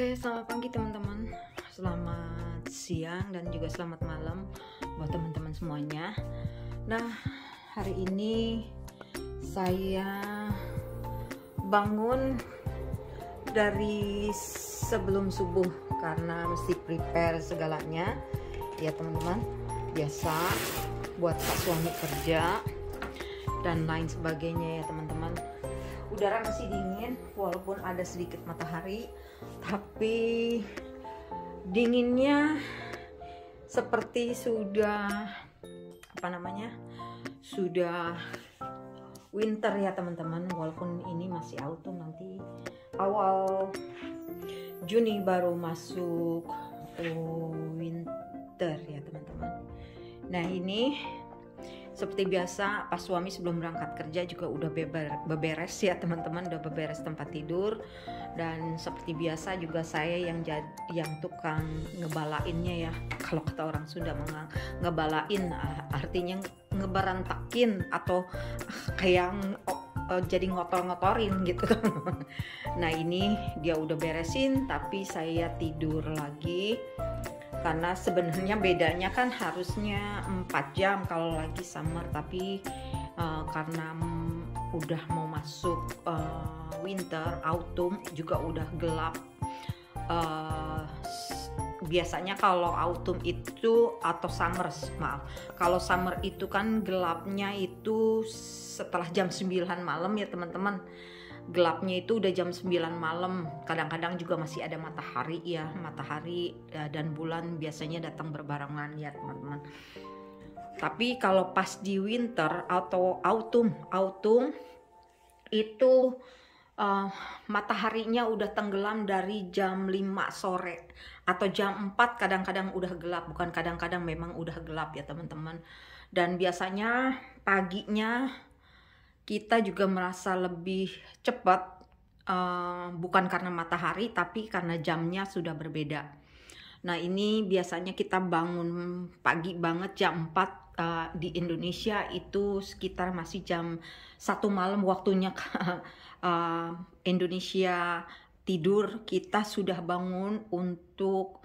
Oke, selamat pagi teman-teman. Selamat siang dan juga selamat malam buat teman-teman semuanya. Nah, hari ini saya bangun dari sebelum subuh karena mesti prepare segalanya. Ya teman-teman, biasa buat Pak suami kerja dan lain sebagainya ya teman-teman. Udara masih dingin walaupun ada sedikit matahari, tapi dinginnya seperti sudah sudah winter ya teman-teman, walaupun ini masih autumn, nanti awal Juni baru masuk winter ya teman-teman. Nah, ini seperti biasa pas suami sebelum berangkat kerja juga udah beberes ya teman-teman, udah beberes tempat tidur, dan seperti biasa juga saya yang tukang ngebalainnya ya. Kalau kata orang Sunda ngebalain artinya ngeberantakin atau kayak jadi ngotor-ngotorin gitu. Nah, ini dia udah beresin tapi saya tidur lagi. Karena sebenarnya bedanya kan harusnya 4 jam kalau lagi summer, tapi karena udah mau masuk winter, autumn juga udah gelap. Biasanya kalau autumn itu atau kalau summer itu kan gelapnya itu setelah jam 9 malam ya teman-teman. Gelapnya itu udah jam 9 malam. Kadang-kadang juga masih ada matahari ya. Matahari dan bulan biasanya datang berbarengan ya teman-teman. Tapi kalau pas di winter atau autumn itu mataharinya udah tenggelam dari jam 5 sore atau jam 4 kadang-kadang udah gelap. Bukan kadang-kadang, memang udah gelap ya teman-teman. Dan biasanya paginya kita juga merasa lebih cepat, bukan karena matahari tapi karena jamnya sudah berbeda. Nah, ini biasanya kita bangun pagi banget jam 4 di Indonesia itu sekitar masih jam 1 malam waktunya Indonesia tidur. Kita sudah bangun untuk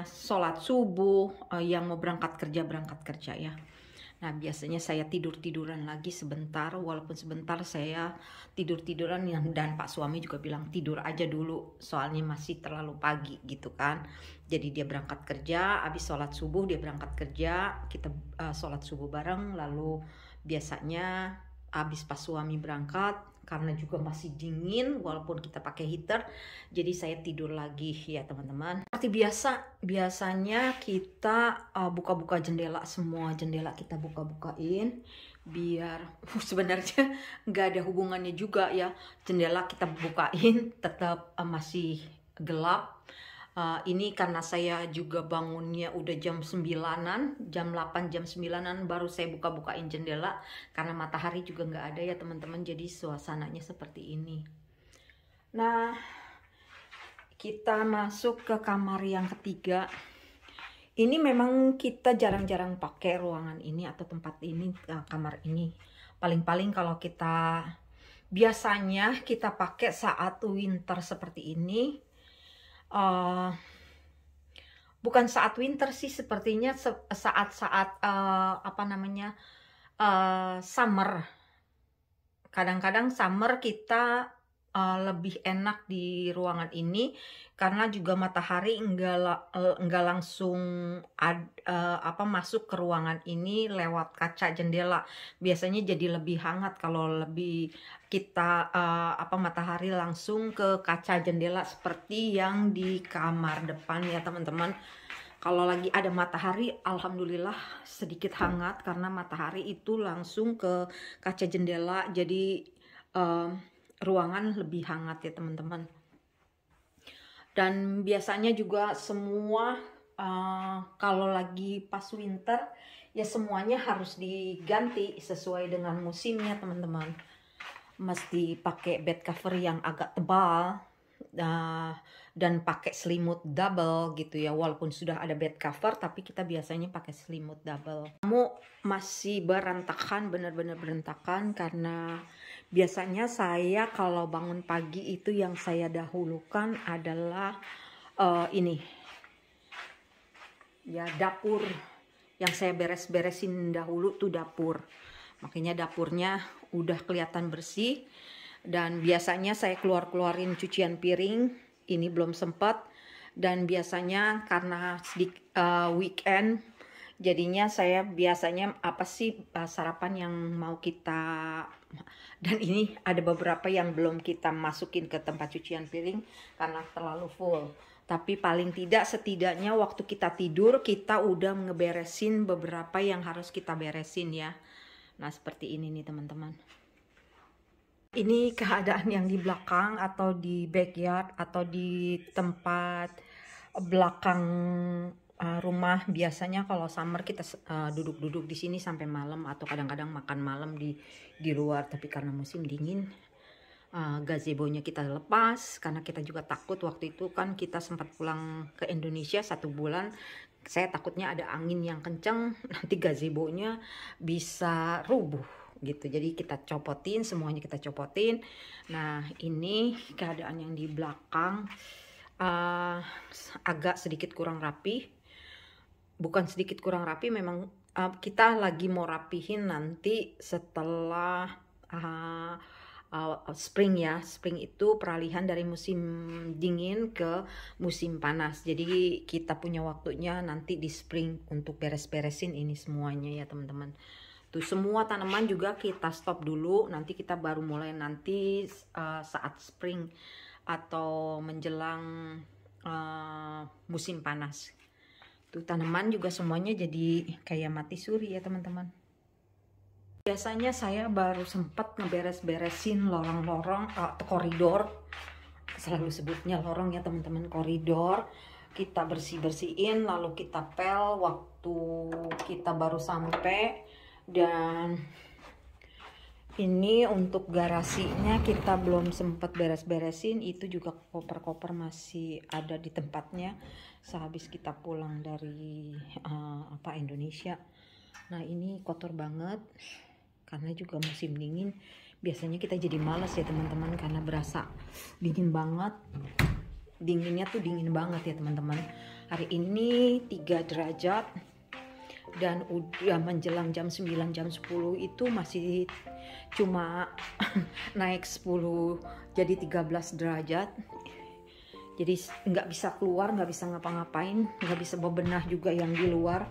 sholat subuh, yang mau berangkat kerja ya. Nah, biasanya saya tiduran lagi sebentar, walaupun sebentar saya tiduran dan Pak suami juga bilang tidur aja dulu, soalnya masih terlalu pagi gitu kan. Jadi dia berangkat kerja, habis sholat subuh dia berangkat kerja, kita sholat subuh bareng, lalu biasanya habis Pak suami berangkat, karena juga masih dingin walaupun kita pakai heater, jadi saya tidur lagi ya teman-teman. Seperti biasanya kita buka-buka jendela, semua jendela kita bukain biar sebenarnya nggak ada hubungannya juga ya, jendela kita bukain tetap masih gelap. Ini karena saya juga bangunnya udah jam 9-an, jam 8, jam 9-an baru saya bukain jendela karena matahari juga nggak ada ya teman-teman, jadi suasananya seperti ini. Nah, kita masuk ke kamar yang ketiga. Ini memang kita jarang-jarang pakai ruangan ini atau tempat ini, kamar ini. Paling-paling kalau kita biasanya kita pakai saat winter seperti ini. Bukan saat winter sih, sepertinya saat-saat summer. Kadang-kadang summer kita lebih enak di ruangan ini karena juga matahari enggak langsung masuk ke ruangan ini lewat kaca jendela. Biasanya jadi lebih hangat kalau lebih kita matahari langsung ke kaca jendela seperti yang di kamar depan ya teman-teman. Kalau lagi ada matahari, alhamdulillah sedikit hangat karena matahari itu langsung ke kaca jendela, jadi ruangan lebih hangat ya teman-teman. Dan biasanya juga semua kalau lagi pas winter ya semuanya harus diganti sesuai dengan musimnya teman-teman. Mesti pakai bed cover yang agak tebal dan pakai selimut double gitu ya. Walaupun sudah ada bed cover tapi kita biasanya pakai selimut double. Kamu masih berantakan, benar-benar berantakan karena Biasanya saya kalau bangun pagi itu yang saya dahulukan adalah ini ya, dapur. Yang saya beres-beresin dahulu tuh dapur. Makanya dapurnya udah kelihatan bersih. Dan biasanya saya keluarin cucian piring. Ini belum sempat. Dan biasanya karena weekend, jadinya saya biasanya apa sih sarapan yang mau kita, dan ini ada beberapa yang belum kita masukin ke tempat cucian piring karena terlalu full. Tapi paling tidak setidaknya waktu kita tidur kita udah ngeberesin beberapa yang harus kita beresin ya. Nah seperti ini nih teman-teman. Ini keadaan yang di belakang atau di backyard atau di tempat belakang rumah. Biasanya kalau summer kita duduk-duduk di sini sampai malam atau kadang-kadang makan malam di luar. Tapi karena musim dingin, gazebo-nya kita lepas karena kita juga takut. Waktu itu kan kita sempat pulang ke Indonesia 1 bulan. Saya takutnya ada angin yang kenceng, nanti gazebo-nya bisa rubuh gitu. Jadi kita copotin, semuanya kita copotin. Nah ini keadaan yang di belakang, agak sedikit kurang rapi. Bukan sedikit kurang rapi, memang kita lagi mau rapihin nanti setelah spring ya. Spring itu peralihan dari musim dingin ke musim panas. Jadi kita punya waktunya nanti di spring untuk beres-beresin ini semuanya ya teman-teman. Tuh semua tanaman juga kita stop dulu, nanti kita baru mulai nanti saat spring atau menjelang musim panas. Tuh tanaman juga semuanya jadi kayak mati suri ya teman-teman. Biasanya saya baru sempat ngeberes-beresin lorong-lorong atau koridor. Selalu sebutnya lorong ya teman-teman, koridor. Kita bersih-bersihin lalu kita pel waktu kita baru sampai. Dan ini untuk garasinya kita belum sempat beres-beresin, itu juga koper-koper masih ada di tempatnya sehabis kita pulang dari Indonesia. Nah ini kotor banget karena juga musim dingin. Biasanya kita jadi malas ya teman-teman karena berasa dingin banget. Dinginnya tuh dingin banget ya teman-teman. Hari ini 3 derajat. Dan udah menjelang jam 9, jam 10 itu masih cuma naik 10 jadi 13 derajat. Jadi nggak bisa keluar, nggak bisa ngapa-ngapain, nggak bisa bebenah juga yang di luar.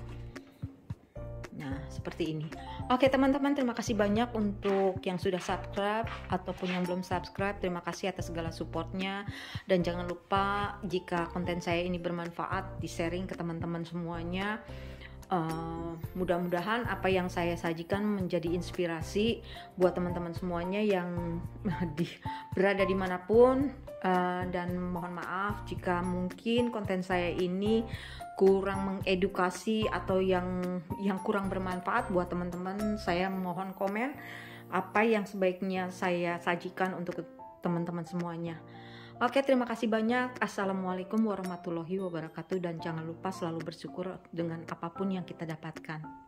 Nah seperti ini. Oke teman-teman, terima kasih banyak untuk yang sudah subscribe ataupun yang belum subscribe. Terima kasih atas segala supportnya. Dan jangan lupa jika konten saya ini bermanfaat, di-sharing ke teman-teman semuanya. Mudah-mudahan apa yang saya sajikan menjadi inspirasi buat teman-teman semuanya yang berada dimanapun. Dan mohon maaf jika mungkin konten saya ini kurang mengedukasi atau yang kurang bermanfaat buat teman-teman. Saya mohon komen apa yang sebaiknya saya sajikan untuk teman-teman semuanya. Oke, terima kasih banyak. Assalamualaikum warahmatullahi wabarakatuh. Dan jangan lupa selalu bersyukur dengan apapun yang kita dapatkan.